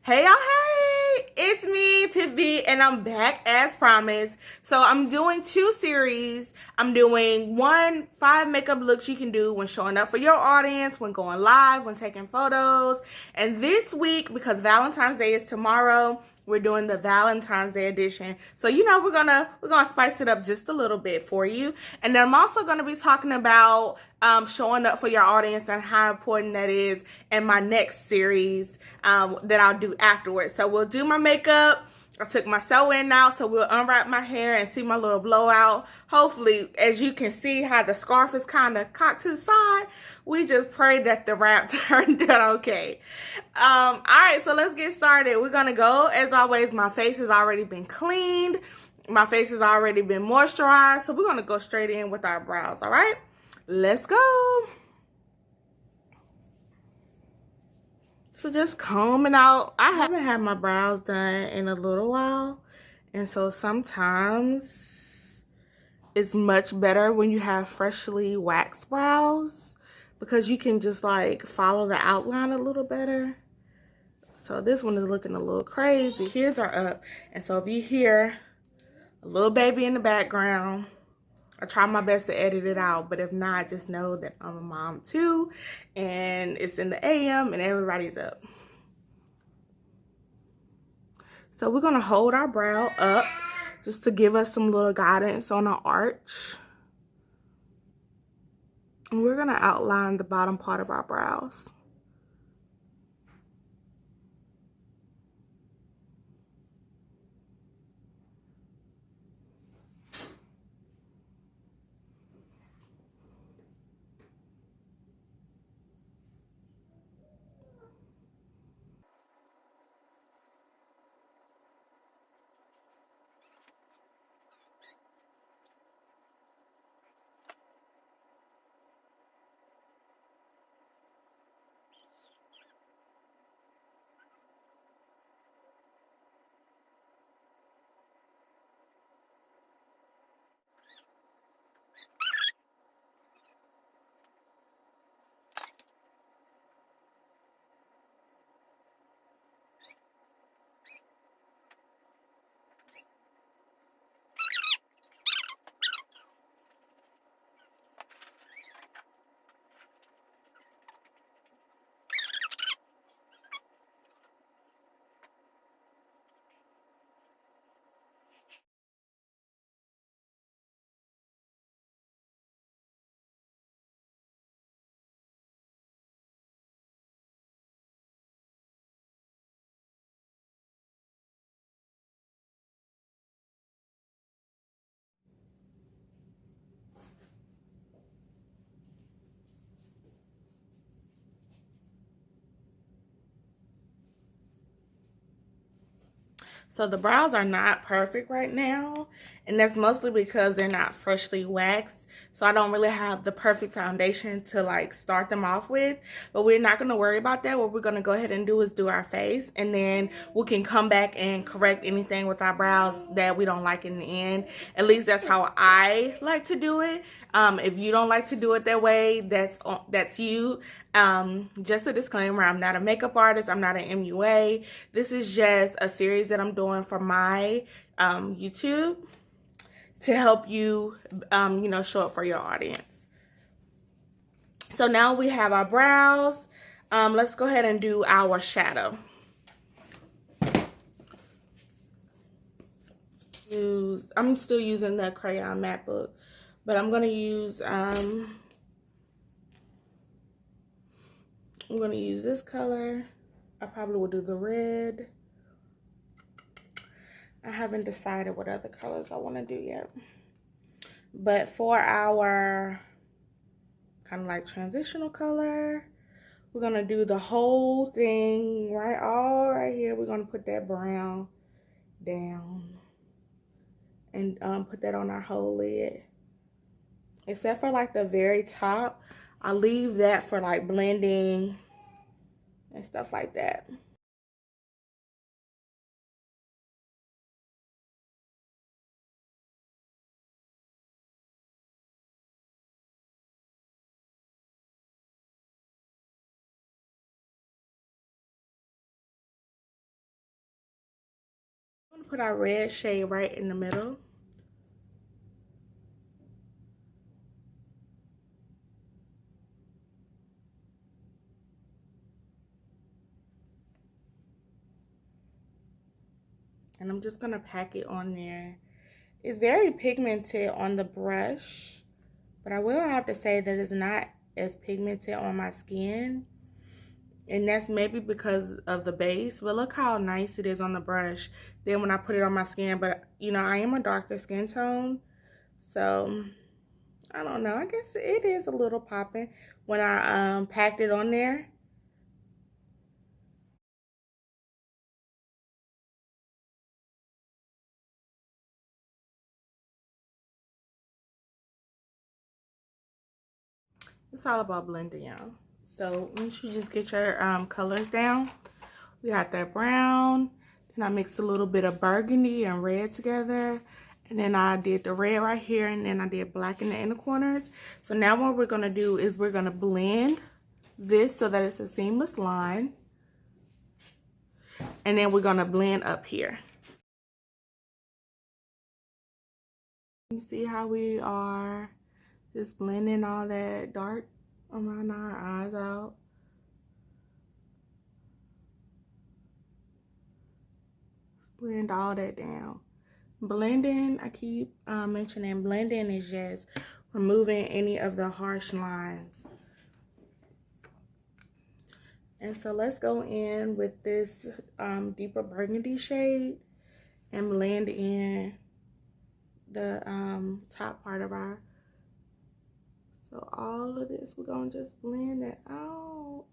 Hey y'all, hey! It's me, Tiff B, and I'm back as promised. So I'm doing two series. I'm doing 5 makeup looks you can do when showing up for your audience, when going live, when taking photos. And this week, because Valentine's Day is tomorrow, we're doing the Valentine's Day edition. So we're gonna spice it up just a little bit for you. And then I'm also gonna be talking about showing up for your audience and how important that is in my next series that I'll do afterwards. So we'll do my makeup. I took my sew-in out, so we'll unwrap my hair and see my little blowout. Hopefully, as you can see how the scarf is kind of cocked to the side, we just pray that the wrap turned out okay. All right, so let's get started. We're gonna go, as always, my face has already been cleaned. My face has already been moisturized, so we're gonna go straight in with our brows, all right? Let's go. So just combing out. I haven't had my brows done in a little while. And so sometimes it's much better when you have freshly waxed brows because you can just like follow the outline a little better. So this one is looking a little crazy. Kids are up. And so if you hear a little baby in the background, I try my best to edit it out, but if not, just know that I'm a mom too, and it's in the AM and everybody's up. So we're gonna hold our brow up just to give us some little guidance on our arch. And we're gonna outline the bottom part of our brows. So the brows are not perfect right now, and that's mostly because they're not freshly waxed. So I don't really have the perfect foundation to like start them off with, but we're not gonna worry about that. What we're gonna go ahead and do is do our face, and then we can come back and correct anything with our brows that we don't like in the end. At least that's how I like to do it. If you don't like to do it that way, that's you. Just a disclaimer, I'm not a makeup artist. I'm not an MUA. This is just a series that I'm doing for my YouTube to help you, show up for your audience. So now we have our brows. Let's go ahead and do our shadow. I'm still using the crayon matte book, but I'm gonna use this color. I probably will do the red. I haven't decided what other colors I want to do yet. But for our kind of like transitional color, we're going to do the whole thing all right here. We're going to put that brown down and put that on our whole lid. Except for like the very top, I'll leave that for like blending and stuff like that. I'm gonna put our red shade right in the middle. And I'm just gonna pack it on there. It's very pigmented on the brush, but I will have to say that it's not as pigmented on my skin. And that's maybe because of the base, but look how nice it is on the brush. Then when I put it on my skin, but you know, I am a darker skin tone, so I don't know. I guess it is a little popping when I packed it on there. It's all about blending, y'all. So once you just get your colors down, we got that brown. Then I mixed a little bit of burgundy and red together. And then I did the red right here, and then I did black in the inner corners. So now what we're gonna do is we're gonna blend this so that it's a seamless line. And then we're gonna blend up here. You see how we are just blending all that dark around our eyes out. Blend all that down. Blending, I keep mentioning blending is just removing any of the harsh lines. And so let's go in with this deeper burgundy shade and blend in the top part of our, so all of this, we're gonna just blend it out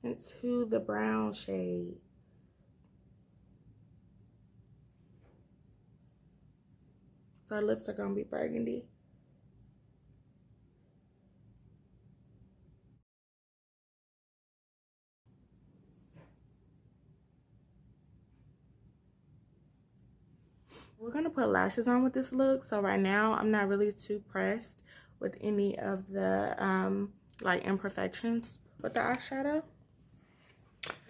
into the brown shade. So our lips are gonna be burgundy. We're gonna put lashes on with this look. So right now I'm not really too pressed with any of the like imperfections with the eyeshadow.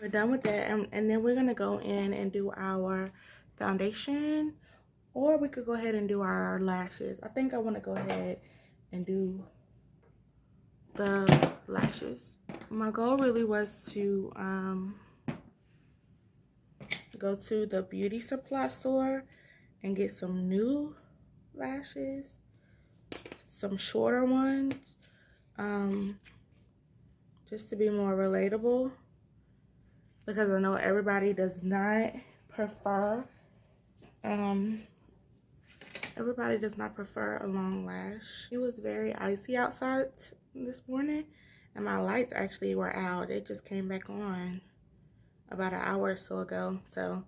We're done with that, and then we're gonna go in and do our foundation, or we could go ahead and do our lashes. I think I want to go ahead and do the lashes. My goal really was to go to the beauty supply store and get some new lashes, some shorter ones, just to be more relatable, because I know everybody does not prefer a long lash. It was very icy outside this morning, and my lights actually were out. It just came back on about an hour or so ago, so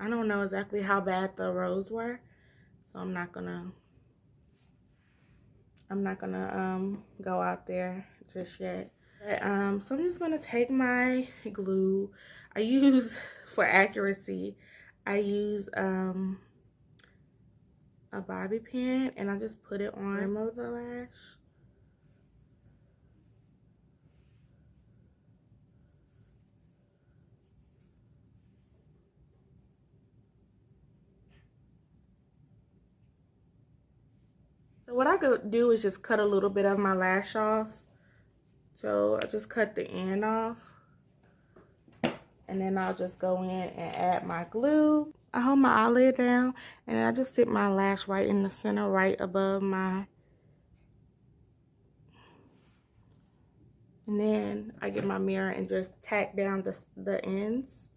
I don't know exactly how bad the roads were, so I'm not gonna go out there just yet. But, so I'm just gonna take my glue. I use, for accuracy, I use a bobby pin, and I just put it on the rim of the lash. So what I could do is just cut a little bit of my lash off. So I just cut the end off, and then I'll just go in and add my glue. I hold my eyelid down, and I just sit my lash right in the center, right above my, and then I get my mirror and just tack down the ends.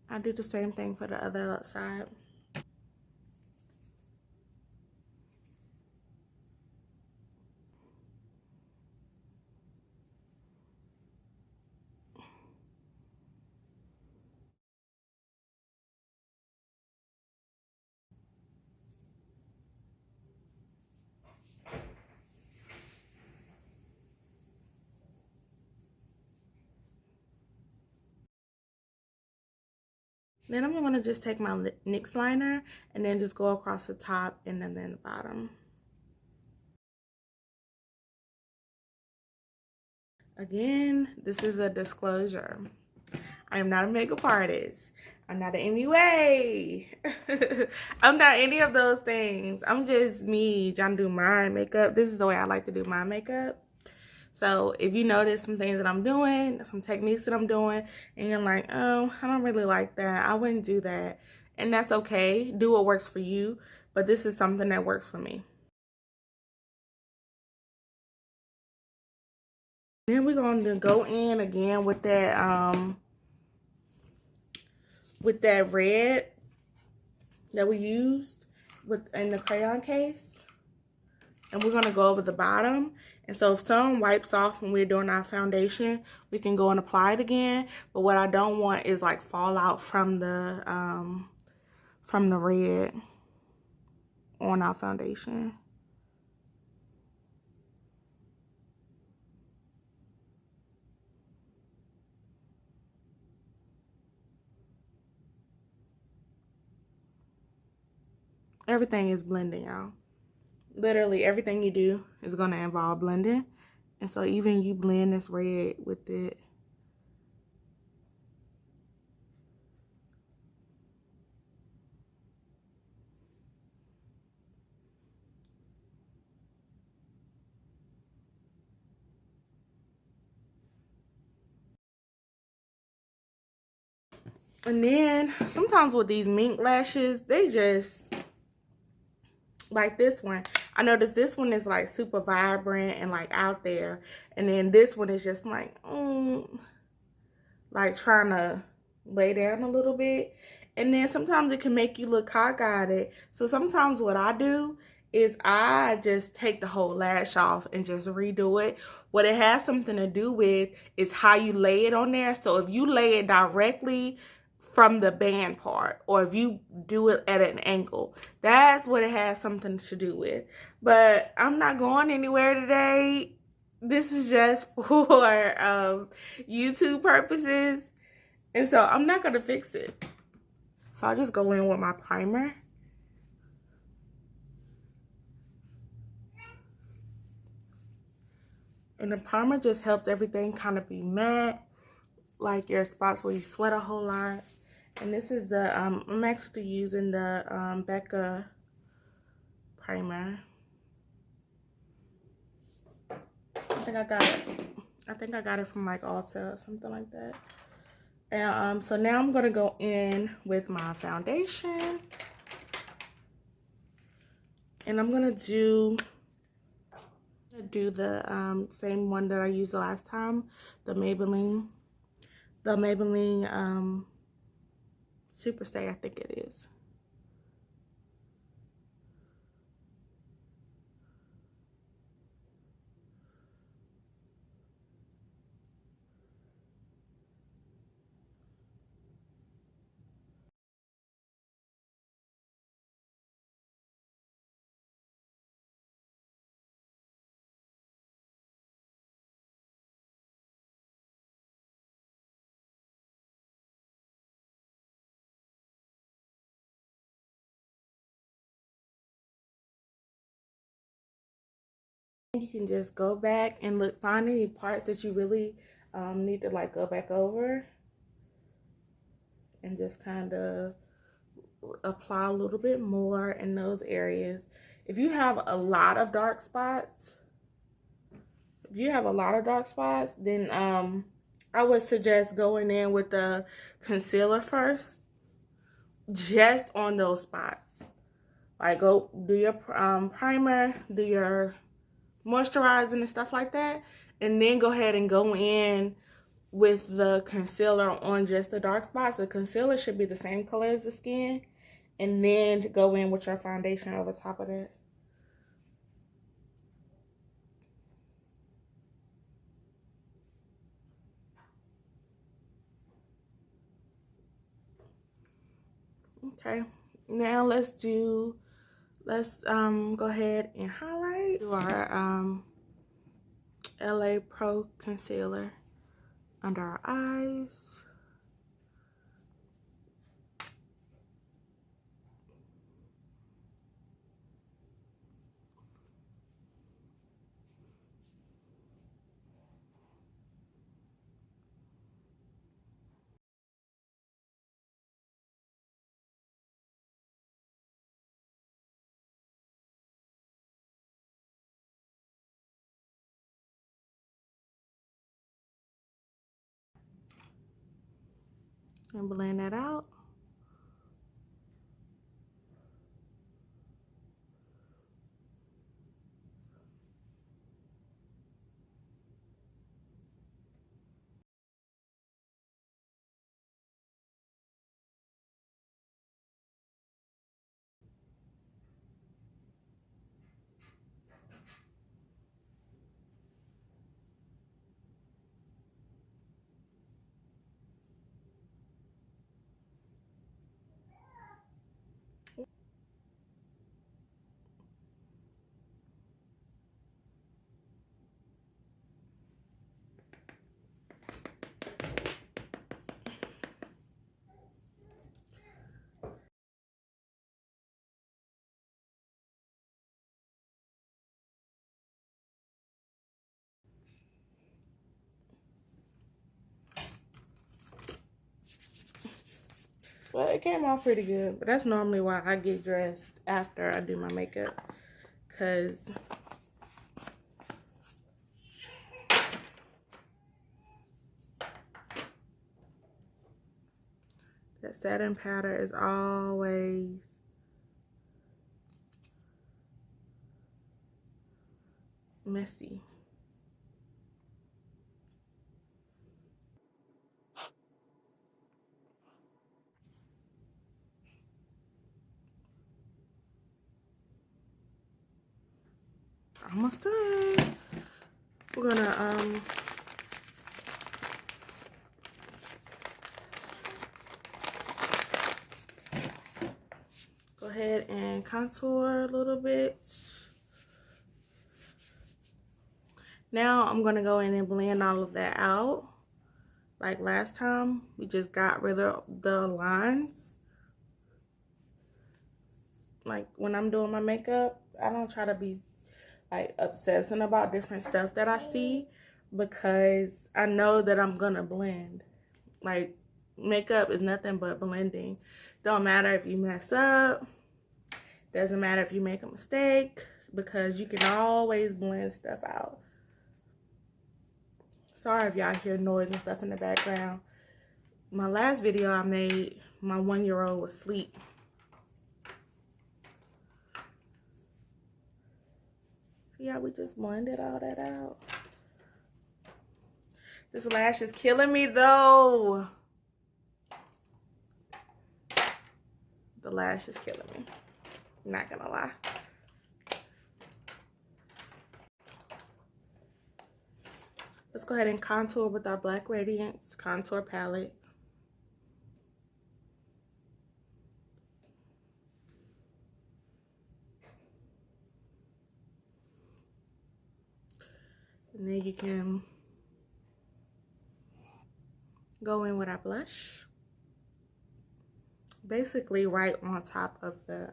I do the same thing for the other side. Then I'm going to just take my NYX liner and then just go across the top and then the bottom. Again, this is a disclosure. I am not a makeup artist. I'm not an MUA. I'm not any of those things. I'm just me trying to do my makeup. This is the way I like to do my makeup. So if you notice some things that I'm doing, some techniques that I'm doing, and you're like, oh, I don't really like that, I wouldn't do that. And that's okay. Do what works for you. But this is something that works for me. Then we're going to go in again with that red that we used in the crayon case. And we're going to go over the bottom. And so if some wipes off when we're doing our foundation, we can go and apply it again. But what I don't want is like fall out from the red on our foundation. Everything is blending, y'all. Literally everything you do is going to involve blending. And so even you blend this red with it. And then sometimes with these mink lashes, they just, like this one, I noticed this one is like super vibrant and like out there. And then this one is just like trying to lay down a little bit. And then sometimes it can make you look cockeyed. So sometimes what I do is I just take the whole lash off and just redo it. What it has something to do with is how you lay it on there. So if you lay it directly from the band part, or if you do it at an angle, that's what it has something to do with. But I'm not going anywhere today. This is just for YouTube purposes, and so I'm not gonna fix it. So I'll just go in with my primer. And the primer just helps everything kind of be matte, like your spots where you sweat a whole lot. And this is the, I'm actually using the Becca primer. I think I got it from like Ulta or something like that. And so now I'm gonna go in with my foundation. And I'm gonna do the same one that I used the last time, the Maybelline Superstay, I think it is. You can just go back and find any parts that you really need to like go back over and just kind of apply a little bit more in those areas. If you have a lot of dark spots, then I would suggest going in with the concealer first, just on those spots. Like go do your primer, do your moisturizing and stuff like that, and then go ahead and go in with the concealer on just the dark spots. The concealer should be the same color as the skin, and then go in with your foundation over top of that. Okay, now let's go ahead and highlight our LA Pro concealer under our eyes. and blend that out. Well, it came out pretty good, but that's normally why I get dressed after I do my makeup, because that satin powder is always messy. Almost done. We're gonna go ahead and contour a little bit. Now I'm gonna go in and blend all of that out. Like last time, we just got rid of the lines. Like when I'm doing my makeup, I don't try to be like obsessing about different stuff that I see, because I know that I'm gonna blend. Like makeup is nothing but blending. Don't matter if you mess up, doesn't matter if you make a mistake, because you can always blend stuff out. Sorry if y'all hear noise and stuff in the background. My last video I made, my 1-year-old was asleep. See how we just blended all that out? This lash is killing me though. The lash is killing me. Not gonna lie. Let's go ahead and contour with our Black Radiance contour palette. And then you can go in with our blush. Basically right on top of the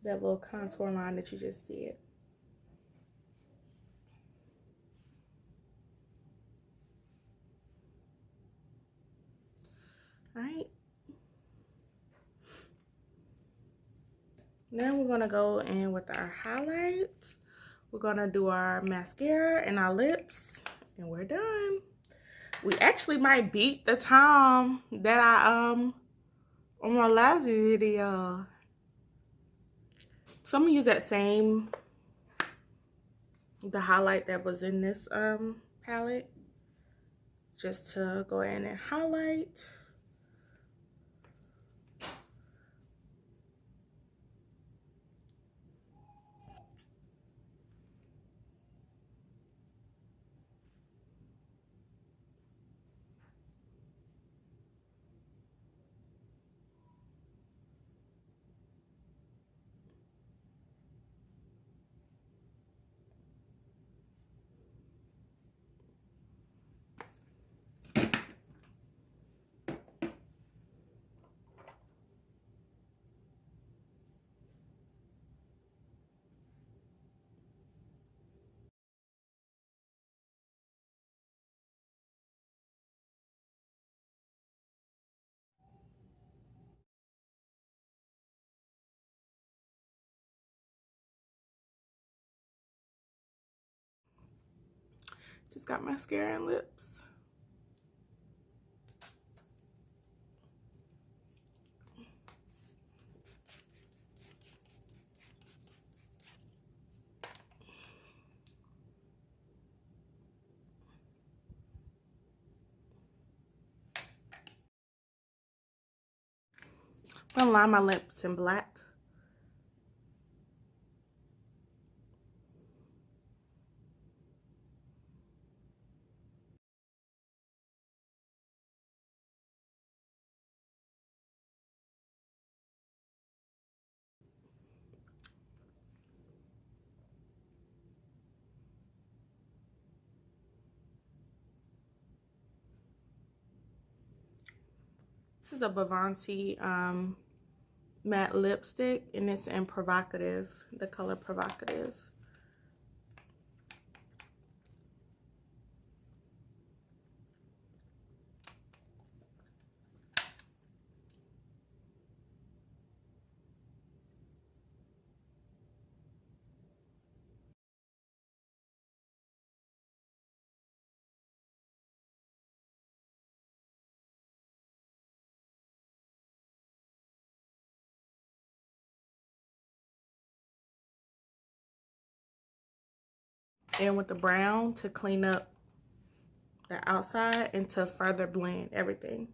that little contour line that you just did. All right. Now we're gonna go in with our highlights. We're gonna do our mascara and our lips, and we're done. We actually might beat the time that I on my last video. So I'm gonna use that same, the highlight that was in this palette, just to go in and highlight. Just got mascara and lips. I'm gonna line my lips in black. This is a Valentine matte lipstick, and it's in Provocative, the color Provocative. And with the brown to clean up the outside and to further blend everything.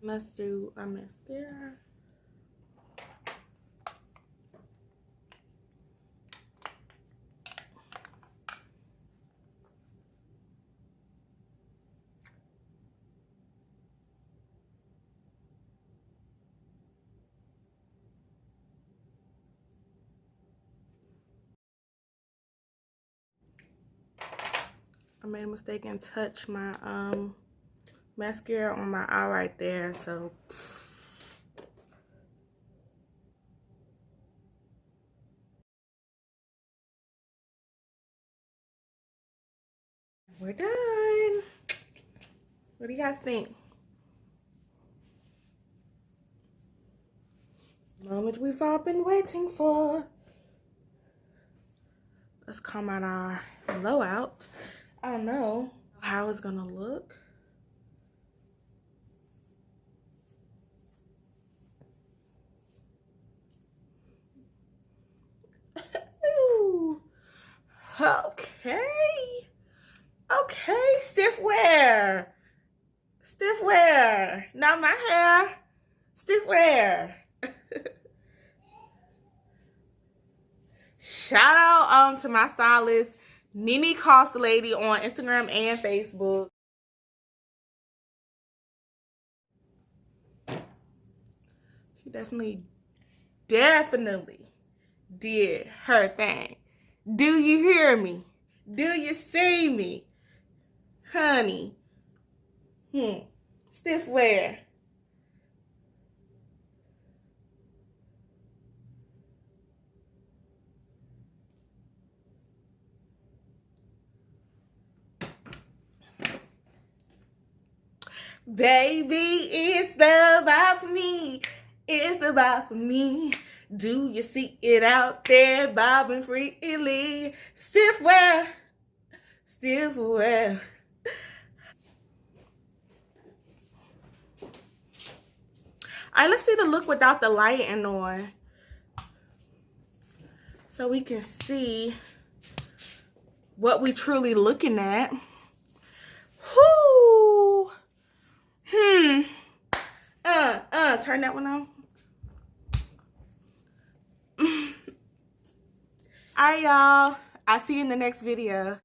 Let's do a mascara. I made a mistake and touched my mascara on my eye right there, so we're done. What do you guys think? Moment we've all been waiting for. Let's comb out our blowout. I don't know how it's gonna look. Ooh. Okay. Okay, stiff wear. Stiff wear. Not my hair. Stiff wear. Shout out to my stylist, Nene Cost Lady, on Instagram and Facebook. She definitely did her thing. Do you hear me? Do you see me? Honey. Stiff wear. Baby, it's the vibe for me. It's the vibe for me. Do you see it out there bobbing freely? Stiff wear. Stiff wear. All right, let's see the look without the lighting on, so we can see what we truly looking at. Whoo! Turn that one on. All right, y'all. I'll see you in the next video.